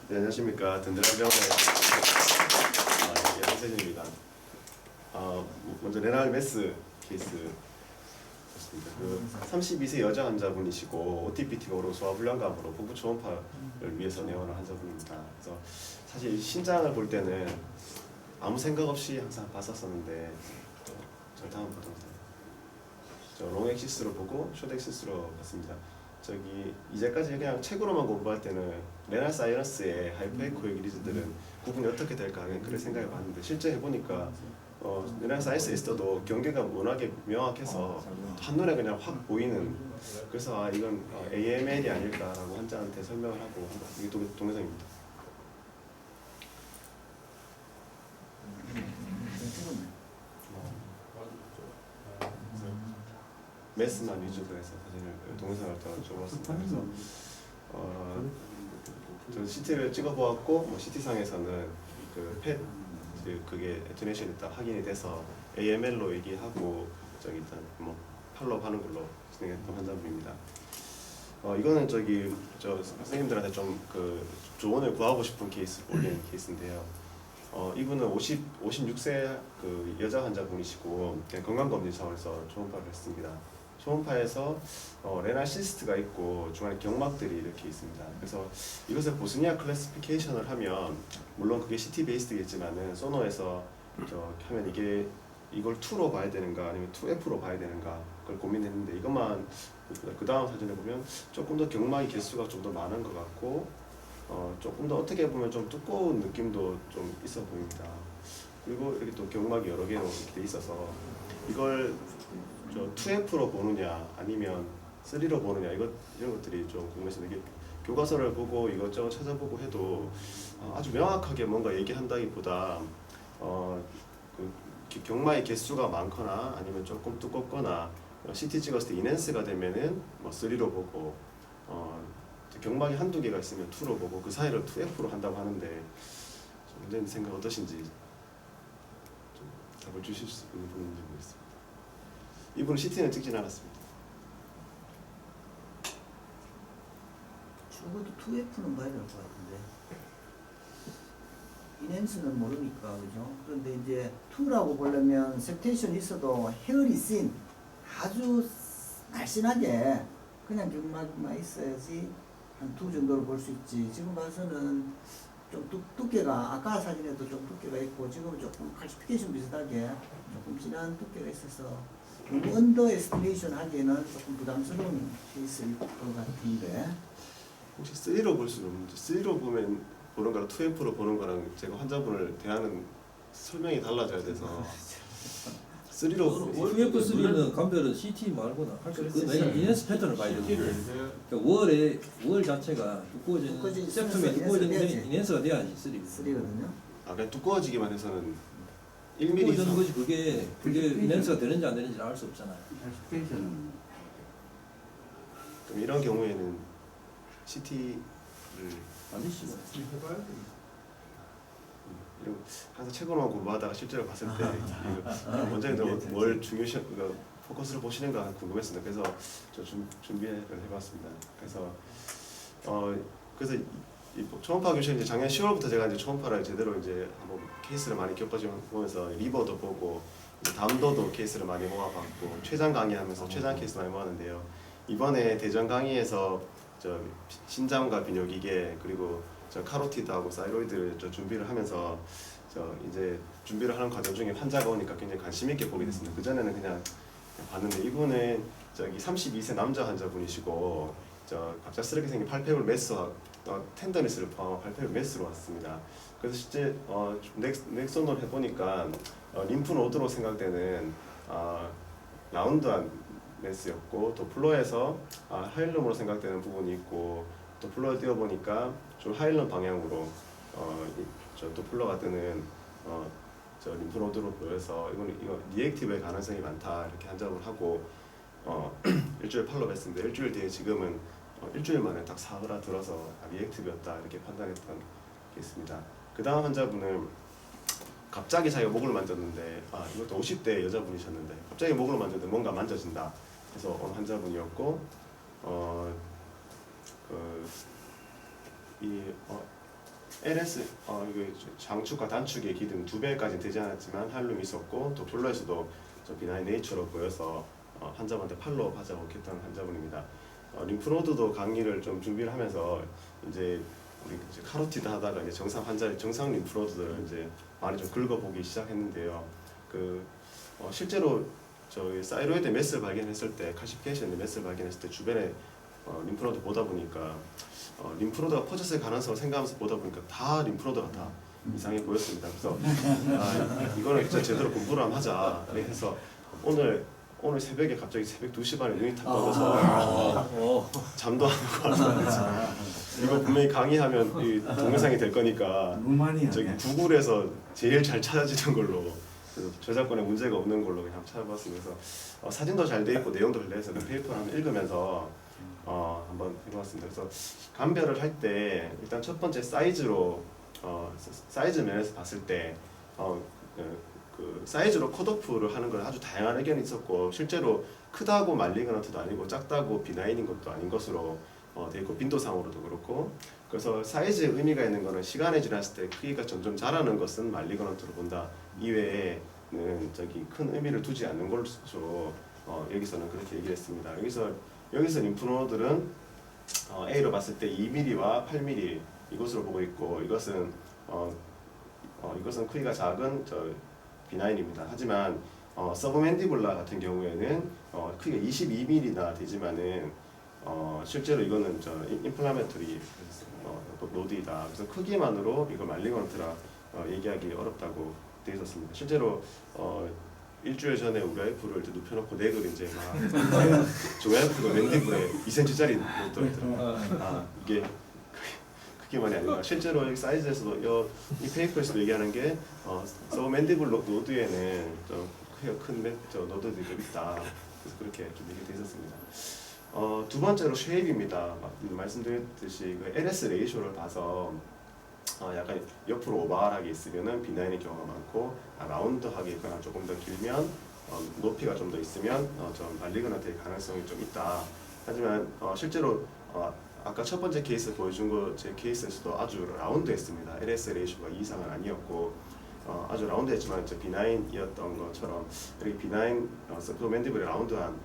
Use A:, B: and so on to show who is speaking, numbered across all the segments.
A: 네, 안녕하십니까. 든든한 병원의 한세준입니다. 먼저 레날 메스 케이스였습니다. 그 32세 여자 환자분이시고 OTPT가 오르고 소화불량감으로 복부 초음파를 위해서 내원한 환자분입니다. 그래서 사실 신장을 볼 때는 아무 생각 없이 항상 봤었었는데 저 다음 보도록 저 롱엑시스로 보고 숏엑시스로 봤습니다. 저기 이제까지 그냥 책으로만 공부할 때는 레날 사이너스의 하이퍼에코익 리즈들은 구분이 어떻게 될까 하는 그런 생각을 봤는데 실제 해보니까 레날 사이너스 에스터도 경계가 워낙에 명확해서 한눈에 그냥 확 보이는, 그래서 이건 AML이 아닐까라고 환자한테 설명을 하고 이게 동영상입니다. 메스만 위주로 해서 사진을 동영상을 더 찍어봤습니다. 그래서 저 CT를 찍어보았고 CT상에서는 그 펫 그게 에투네이션이 딱 확인이 돼서 AML로 얘기하고 저기 일단 뭐 팔로우 하는 걸로 진행했던 환자분입니다. 이거는 저기 저 선생님들한테 좀 그 조언을 구하고 싶은 케이스 올린 케이스인데요. 이분은 56세 그 여자 환자분이시고 건강검진 차원에서 초음파를 했습니다. 초음파에서 레날 시스트가 있고 중간에 경막들이 이렇게 있습니다. 그래서 이것을 보스니아 클래시피케이션을 하면 물론 그게 CT 베이스겠지만은 소노에서 하면 이걸 2로 봐야 되는가 아니면 2F로 봐야 되는가 그걸 고민했는데, 이것만 그 다음 사진에 보면 조금 더 경막의 개수가 좀 더 많은 것 같고 조금 더 어떻게 보면 좀 두꺼운 느낌도 좀 있어 보입니다. 그리고 이렇게 또 경막이 여러 개로 이렇게 돼 있어서 이걸 2F로 보느냐 아니면 3로 보느냐 이런 것들이 좀 궁금했습니다. 이게 교과서를 보고 이것저것 찾아보고 해도 아주 명확하게 뭔가 얘기한다기보다 그 경막의 개수가 많거나 아니면 조금 두껍거나 CT 찍었을 때 인핸스가 되면은 뭐 3로 보고 경막이 한두 개가 있으면 2로 보고 그 사이를 2F로 한다고 하는데 원장님 생각 어떠신지 좀 답을 주실 수 있는 분인지 모르겠습니다. 이분은 CT는 찍진 않았습니다.
B: 적어도 2F는 봐야 될 것 같은데 인핸스는 모르니까, 그죠? 그런데 이제 2라고 보려면 섹테이션이 있어도 헤어리 씬 아주 날씬하게 그냥 경막만 있어야지 한 2 정도를 볼 수 있지. 지금 봐서는 좀 두께가 아까 사진에도 좀 두께가 있고 지금은 조금 칼시피케이션 비슷하게 조금 진한 두께가 있어서 너무 언더 에스티메이션 하기에는 조금 부담스러운 케이스일 것 같은데,
A: 혹시 3로 볼 수는 없는지 3로 보는 거랑 2F로 보는 거랑 제가 환자분을 대하는 설명이 달라져야 돼서 3로
C: UF3는 감별은 CT 말고나 할 수 없고 인핸스 패턴을 봐야 되거든요. 그러니까 월 자체가 두꺼워지는 septum이 두꺼워지는데 인핸스가 돼야지
B: 3거든요.
A: 그냥 두꺼워지기만 해서는 1mm
C: 두꺼워지는
A: 이상
C: 거지. 그게 인핸스가 되는지 안 되는지 알 수 없잖아요.
A: 그럼 이런 경우에는 CT를
C: 반드시
A: 항상 책으로만 공부하다가 실제로 봤을 때 원장님들 뭘 중요시 포커스를 보시는가 궁금했습니다. 그래서 저 준비를 해봤습니다. 그래서 이 초음파 교실 이제 작년 10월부터 제가 이제 초음파를 제대로 이제 한번 케이스를 많이 겪어보면서 리버도 보고 담도도 케이스를 많이 모아봤고 췌장 강의하면서 췌장 케이스 많이 모았는데요. 이번에 대전 강의에서 저 신장과 비뇨기계 그리고 저 카로티드하고 사이로이드를 준비를 하면서 이제 준비를 하는 과정 중에 환자가 오니까 굉장히 관심 있게 보게 됐습니다. 그 전에는 그냥 봤는데 이분은 저기 32세 남자 환자분이시고 갑작스럽게 생긴 팔페블 메스와 텐더니스를 포함한 팔페블 메스로 왔습니다. 그래서 실제 넥손을 해보니까 림프노드로 생각되는 라운드한 메스였고 또 플로에서 하일룸으로 생각되는 부분이 있고 또 플로에 띄워보니까 좀 하일룸 방향으로 또 플로가 뜨는 저 림프노드로 보여서 이거 리액티브의 가능성이 많다 이렇게 환자분 하고 일주일 팔로우 했습니다. 일주일 뒤에 지금은 일주일 만에 딱 사그라 들어서 리액티브였다 이렇게 판단했던 게 있습니다. 그 다음 환자분은 갑자기 자기가 목을 만졌는데 이것도 50대 여자분이셨는데 갑자기 목을 만졌는데 뭔가 만져진다 그래서 온 환자분이었고 LS 이게 장축과 단축의 기능 2배까지 되지 않았지만 하일룸이 있었고 또 폴러에서도 저 비나인 네이처로 보여서 환자분한테 팔로우 하자고 했던 환자분입니다. 림프노드도 강의를 좀 준비를 하면서 이제 우리 이제 카로티드 하다가 이제 정상 환자의 정상 림프노드를 이제 많이 좀 긁어보기 시작했는데요. 실제로 저희 사이로이드 메스를 발견했을 때 칼시피케이션 메스를 발견했을 때 주변에 림프노드 보다 보니까 림프노드가 퍼졌을 가능성을 생각하면서 보다 보니까 다 림프노드가 다 이상해 보였습니다. 그래서 이거는 진짜 제대로 공부를 한번 하자. 그래서 오늘 새벽에 갑자기 새벽 2시 반에 눈이 탁 떠져서 잠도 안 오고 와서 이거 분명히 강의하면 이 동영상이 될 거니까
B: 너무 많이
A: 저기
B: 하네.
A: 구글에서 제일 잘 찾아지는 걸로 그래서 저작권에 문제가 없는 걸로 그냥 찾아봤습니다. 그래서 사진도 잘 돼 있고 내용도 잘 돼 있어서 그 페이퍼를 한번 읽으면서 한번 해봤습니다. 그래서 감별을 할 때 일단 첫 번째 사이즈로 사이즈 면에서 봤을 때 그 사이즈로 컷오프를 하는 건 아주 다양한 의견이 있었고 실제로 크다고 말리그넌트도 아니고 작다고 비나인인 것도 아닌 것으로 돼 있고 빈도상으로도 그렇고 그래서 사이즈에 의미가 있는 거는 시간이 지났을 때 크기가 점점 자라는 것은 말리그넌트로 본다 이외에는 저기 큰 의미를 두지 않는 것으로 여기서는 그렇게 얘기를 했습니다. 여기서 림프노들은 A로 봤을 때 2mm와 8mm 이것으로 보고 있고 이것은 크기가 작은 비나인입니다. 하지만 서브맨디블라 같은 경우에는 크기가 22mm나 되지만은 실제로 이거는 인플라메토리 노드이다. 그래서 크기만으로 이걸 말리그넌트라 얘기하기 어렵다고 되어 있었습니다. 실제로 일주일 전에 우리 와이프를 이제 눕혀놓고 넥을 이제 막 저희 와이프가 맨디블에 2cm짜리 놓더라고요. 이게 크기만이 아니라 실제로 이 사이즈에서도 이 페이퍼에서도 얘기하는 게 서브맨디블 노드에는 좀 크기가 큰 노드들이 좀 있다. 그래서 그렇게 좀 얘기되어 있었습니다. 두 번째로 쉐입입니다. 말씀드렸듯이 그 LS 레이쇼를 봐서 약간 옆으로 오버하게 있으면은 비나인의 경우가 많고 라운드하게 있거나 조금 더 길면 높이가 좀 더 있으면 좀 말리그넌트의 가능성이 좀 있다. 하지만 실제로 아까 첫 번째 케이스 보여준 거 제 케이스에서도 아주 라운드했습니다. LS 레이쇼가 2 이상은 아니었고 아주 라운드했지만 비나인이었던 것처럼 여기 비나인 서브맨디블이 라운드한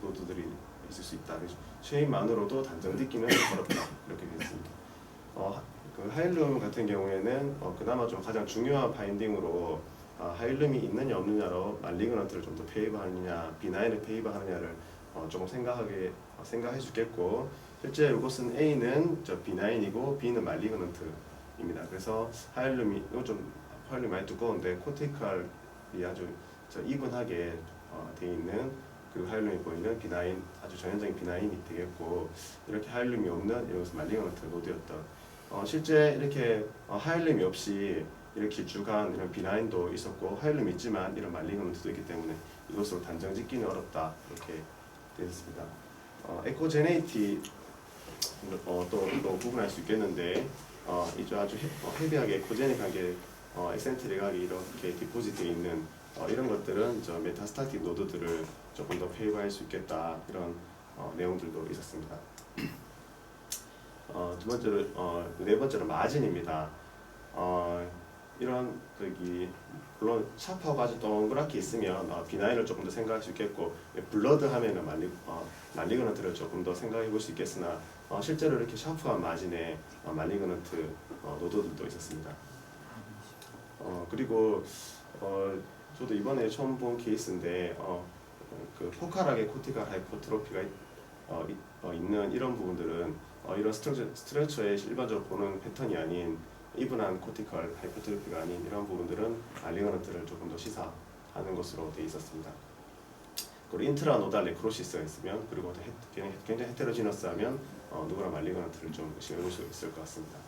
A: 노드들이 있을 수 있다. 쉐입만으로도 단정 짓기는 어렵다 이렇게 되었습니다. 그 하일룸 같은 경우에는 그나마 좀 가장 중요한 파인딩으로 하일룸이 있느냐 없느냐로 말리그넌트를 좀 더 페이버하느냐 비나인을 페이버하느냐를 조금 생각해 주겠고 실제 이것은 A는 비나인이고 B는 말리그넌트입니다. 그래서 하일룸이 많이 두꺼운데 코티칼이 아주 이분하게 되어 있는 그리고 하일룸이 보이는 비나인 아주 전형적인 비나인이 되겠고 이렇게 하일룸이 없는 이것은 말리그넌트 노드였던 실제 이렇게 하일룸이 없이 이렇게 길쭉한 이런 비나인도 있었고 하일룸이 있지만 이런 말리그넌트도 있기 때문에 이것으로 단정 짓기는 어렵다 이렇게 되어 있습니다. 에코제네이티 또 구분할 수 있겠는데 이제 아주 헤비하게 에코제닉하게 엑센트릭하게 이렇게 디포지트되어 있는 이런 것들은 메타스타틱 노드들을 조금 더 페이버할 수 있겠다 이런 내용들도 있었습니다. 네 번째로 마진입니다. 이런 물론 샤프하고 아주 동그랗게 있으면 비나인을 조금 더 생각할 수 있겠고 블러드 하면은 말리그넌트를 조금 더 생각해 볼 수 있겠으나 실제로 이렇게 샤프한 마진에 말리그넌트 노드들도 있었습니다. 그리고 저도 이번에 처음 본 케이스인데 그 포칼하게 코티칼 하이퍼트로피가 있는 이런 부분들은 이런 스트레처에 일반적으로 보는 패턴이 아닌 이분한 코티칼 하이퍼트로피가 아닌 이런 부분들은 말리그넌트를 조금 더 시사하는 것으로 되어 있었습니다. 그리고 인트라노달 네크로시스가 있으면 그리고 굉장히 헤테로지너스하면 누구나 말리그넌트를 좀 의심해 볼 수 있을 것 같습니다.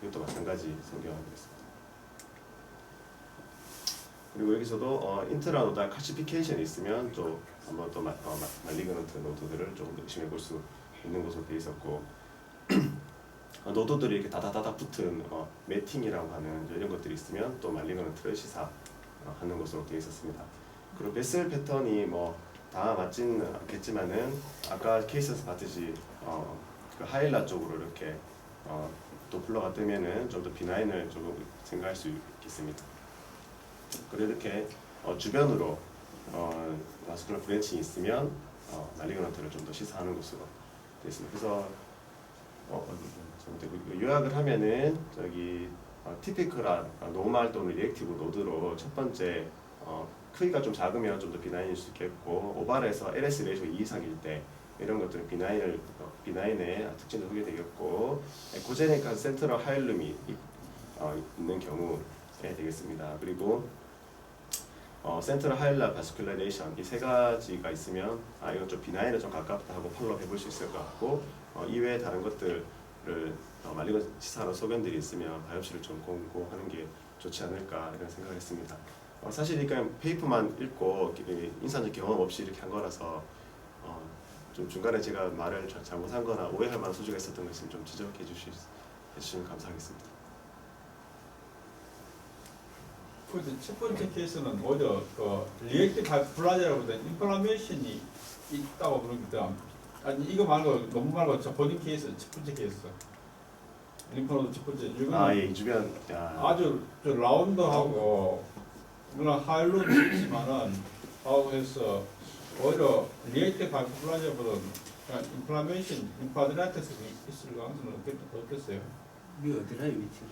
A: 이것도 마찬가지 성경하겠습니다. 그리고 여기서도 인트라노달 칼시피케이션이 있으면 또 한번 또 말리그넌트 노드들을 조금 더 의심해 볼 수 있는 것으로 되어 있었고 노드들이 이렇게 다다다다 붙은 매팅이라고 하는 이런 것들이 있으면 또 말리그넌트를 시사하는 것으로 되어 있었습니다. 그리고 베슬 패턴이 다 맞지는 않겠지만은 아까 케이스에서 봤듯이 그 하일라 쪽으로 이렇게 도플러가 뜨면은 좀 더 비나인을 조금 생각할 수 있겠습니다. 그리고 이렇게 주변으로 바스큘러 브랜칭이 있으면 말리그넌트를 좀 더 시사하는 것으로 되어 있습니다. 그래서 요약을 하면은 저기 티피컬한 노멀 또는 리액티브 노드로 첫 번째 크기가 좀 작으면 좀 더 비나인일 수 있겠고, 오발에서 LS 레이쇼 2 이상일 때 이런 것들은 비나인의 특징을 보게 되겠고, 에코제닉한 센트럴 하일룸이 있는 경우에 되겠습니다. 그리고 센트럴 하일라 바스큘레이션 이 세 가지가 있으면 이건 좀 비나인에 좀 가깝다 하고 팔로우 해볼 수 있을 것 같고, 이외에 다른 것들을 말리건 시사하는 소견들이 있으면 바이옵시를 좀 공고하는 게 좋지 않을까 이런 생각을 했습니다. 사실 그러니까 페이퍼만 읽고 인산적 경험 없이 이렇게 한 거라서 좀 중간에 제가 말을 잘못한 거나 오해할 만한 소지가 있었던 것은 좀 지적해 주시면 감사하겠습니다.
D: 첫 번째 케이스는 오히려 리액티브 하이플라제라보다 인플라메이션이 있다고 그러기도 아니 이거 말고 논문 말고 저 본인 케이스 첫 번째 케이스 림프노드 첫 번째 이거는
A: 이 주변
D: 아주 저 라운드하고 물론 하일론이 있지만은 하고 해서 오히려 리액티브 하이플라제보다는 인플라메이션 림파드라이티스가 있을 가능성은 어땠어요?
E: 이게 어디라요 위치가?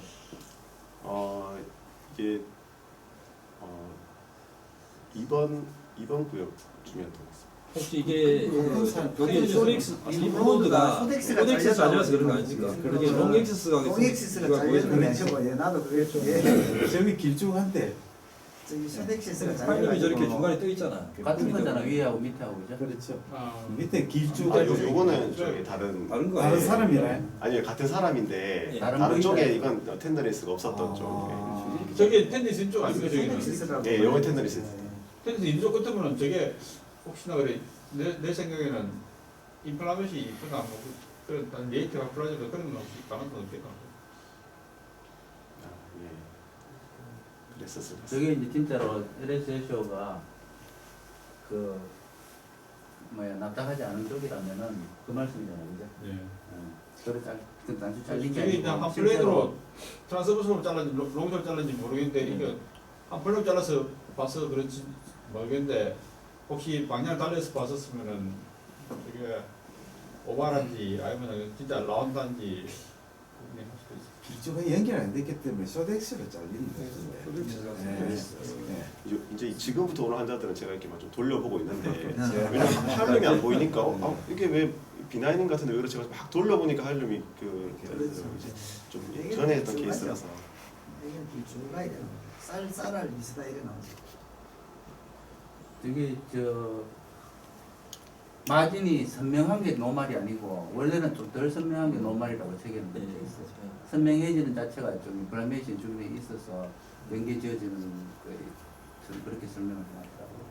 A: 이게 2번 구역 주변 동 있습니다.
C: 혹시 이게
B: 그
C: 쇼렉스
B: 림프노드가
C: 코덱스 잘려서 그런 거 아닙니까?
B: 그렇죠.
C: 이게 롱엑시스가
B: 롱엑시스가 잘렸는 아니고 나도 그게
F: 저기 길쭉한데
B: 저기 소덱시스가
C: 파일이 저렇게
B: 잘려가지고
C: 중간에 떠 있잖아.
E: 같은 거잖아 위하고 밑하고 그죠?
F: 그렇죠.
D: 아,
F: 밑에 길쭉
A: 요거는 저기 다른
C: 다른 거
F: 다른
C: 아니에요?
F: 사람이네.
A: 아니요, 같은 사람인데
C: 예.
A: 다른 쪽에 이건 텐더리스가 없었던 쪽에.
D: 저게 텐니스 쪽 아니고 저기는
B: 소덱시스라고
A: 예, 요거 텐더리스.
D: 텐니스 인조 끝으면 저게 혹시나 그래 내 생각에는 인플라메이션이 있거나 뭐 그런 리액티브 플라제도 그런 건 없을 가능성은 없겠다.
A: 예. 그랬었을 것
E: 저게 이제 진짜로 LS쇼가 그 납작하지 않은 쪽이라면은 그 말씀이잖아요, 그죠?
D: 예.
E: 그래 그 단수 잘린 게
D: 저게
E: 아니고
D: 그냥 한
E: 실제로
D: 플레이드로 트랜스버스로 잘랐는지 롱으로 잘랐는지 모르겠는데 이게 한 플레이로 잘라서 봐서 그렇지 모르겠는데 혹시 방향을 달려서 봤었으면은 이게 오바란지 아니면 진짜 라운드인지 구분할 수도 있어요.
F: 길쭉이 연결 안 됐기 때문에 쇼덱스로 잘리는
C: 쇼덱스가
F: 거예요.
A: 이제 지금부터 오는 환자들은 제가 이렇게 막 좀 돌려보고 있는데
F: 네.
A: 왜냐면 하일룸이 안 보이니까 이게 왜 비나인인 같은데 왜 그렇지? 막 돌려보니까 하일룸이
B: 그렇죠.
A: 좀 전에 했던 케이스라서.
B: 이건 길쭉가 이래 쌀알 비슷하 이래 나오죠.
E: 저게 마진이 선명한 게 노말이 아니고 원래는 좀 덜 선명한 게 노말이라고 책에는 되어 있어요. 선명해지는 자체가 좀 인플라메이션 주변에 있어서 연계 지어지는 저는 그렇게 설명을 해놨더라고요.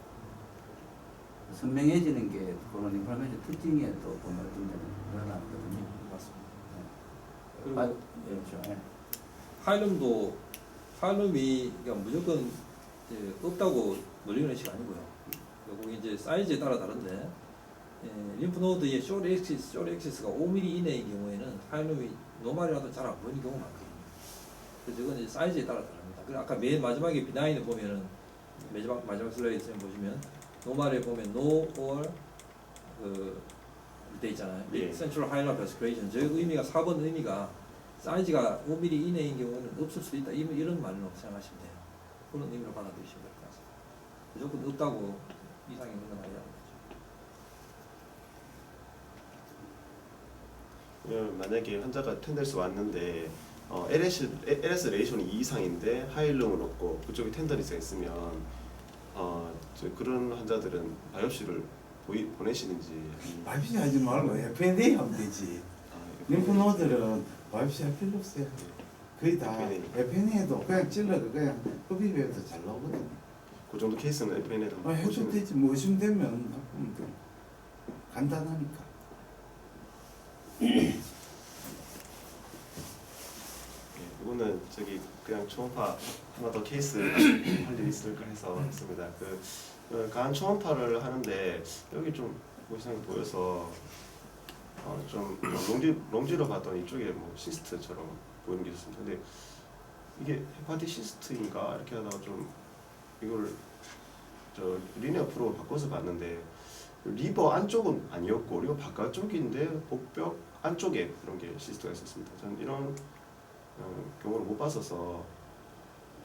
E: 선명해지는 게 그런 인플라메이션 특징에 또 보면 좀 늘어났거든요.
C: 그리고
E: 그렇죠. 예.
C: 하일룸이 그러니까 무조건 이제 없다고 놀리는 것이 아니고요. 그리고 이제 사이즈에 따라 다른데 림프노드의 쇼렉시스가 5mm 이내의 경우에는 하일룸이 노말이라도 잘 안 보이는 경우가 많거든요. 그래서 이건 이제 사이즈에 따라 다릅니다. 그리고 아까 맨 마지막에 비나인을 보면은 마지막 슬라이드 보시면 노말에 보면 no or 돼 있잖아요.
A: 예.
C: 센트럴 하일라 베스크레이션. 저 의미가 4번 의미가 사이즈가 5mm 이내인 경우는 없을 수도 있다. 이런 말로 생각하시면 돼요. 그런 의미로 받아들이시면 될 것 같습니다. 무조건 없다고 이상이 있는 건 아니라는 거죠.
A: 만약에 환자가 텐더리스 왔는데 LS 레이션이 2 이상인데 하일룸은 없고 그쪽에 텐더리스가 있으면 그런 환자들은 바이옵시를 보내시는지.
F: 바이옵시 하지 말고 FNA 하면 되지. 림프노드는 바이옵시 할 필요 없어요. 거의 다 FNA도 그냥 찔러도 그냥 흡입해도 잘 나오거든.
A: 그 정도 케이스는 FNA도
F: 해도 되지. 뭐 의심되면 하면 돼. 간단하니까.
A: 이거는 저기 그냥 초음파 하나 더 케이스 할 일이 있을까 해서 했습니다. 간 초음파를 하는데 여기 좀 이상이 보여서 좀 롱지로 봤더니 이쪽에 뭐 시스트처럼 보이는 게 있었습니다. 근데 이게 헤파티시스트인가 이렇게 하다가 좀 이걸 저 리니어 프로 바꿔서 봤는데 리버 안쪽은 아니었고 리버 바깥쪽인데 복벽 안쪽에 그런 게 시스트가 있었습니다. 저는 이런 경우를 못 봤어서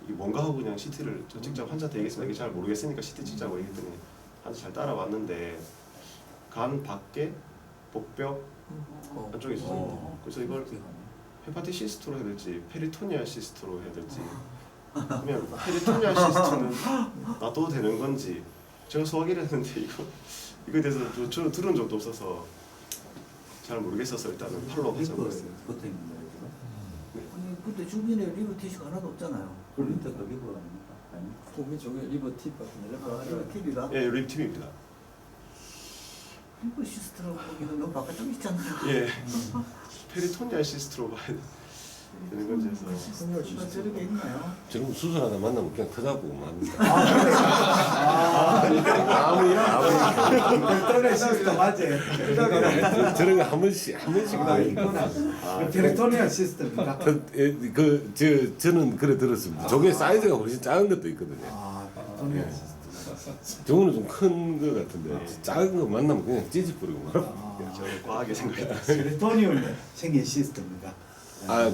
A: 이게 뭔가 하고 그냥 CT를 저 직접 환자한테 얘기했습니다. 이게 잘 모르겠으니까 CT 찍자고 얘기했더니 환자 잘 따라왔는데 간 밖에 복벽 안쪽에 있었습니다. 그래서 이걸 헤파티시스트로 해야 될지 페리토니알 시스트로 해야 될지 그러면 페리토니알 시스트는 놔둬도 되는 건지 제가 소화기를 했는데 이거에 대해서 저는 들은 적도 없어서 잘 모르겠어서 일단은 팔로우 하자고 했어요.
E: 붙어 있는 거예요 지금.
B: 아니 그때 주변에 리버 티슈가 하나도 없잖아요.
E: 그러니까 그 리버 아닙니까? 아니.
C: 보면 저게 리버 팁 같은
B: 리버 TV가
A: 예, 립팀입니다.
B: 리버 시스트라고 보기는 너무 바깥쪽에 있잖아요.
A: 예, 페리토니알 시스트로 봐야 되는 건지 해서
B: 뭐 저런 게 있나요?
G: 지금 수술하다 만나면 그냥 터잡고 맙니다.
F: 별도의 시스템 맞지?
G: 저런 거 한 번씩
F: 이거나 페리토니얼 시스템인가?
G: 저는 그래 들었습니다. 저게 사이즈가 훨씬 작은 것도 있거든요.
F: 페리토니얼 시스템.
G: 저거는 좀 큰 거 같은데 작은 거 만나면 그냥 찢어버리고 말.
A: 저는 과하게 생각했어요.
F: 페리토니얼 생긴 시스템인가?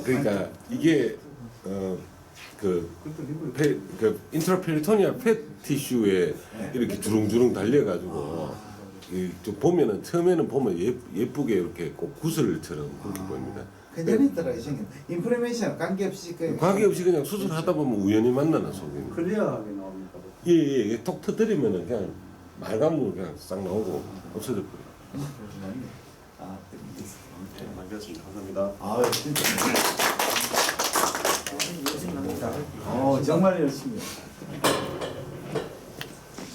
G: 그러니까 이게 그 인트라페리토니얼 팻 티슈에 이렇게 주렁주렁 달려가지고 좀 보면은 처음에는 보면 예쁘게 이렇게 꼭 구슬처럼 그렇게 보입니다.
F: 괜찮더라 이 생긴. 인프레메이션 관계없이
G: 관계없이 그냥 수술하다 보면 우연히 만나는 속입니다.
E: 클리어하게 나옵니까?
G: 예, 톡 터뜨리면은 그냥 말간물 그냥 싹 나오고 없어져 버려요.
A: 네, 많이 배웠습니다. 감사합니다.
F: 진짜.
B: 열심히 합니다.
F: 정말 열심히.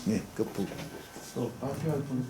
G: 네, 끝부분.
F: 또 파티할 분.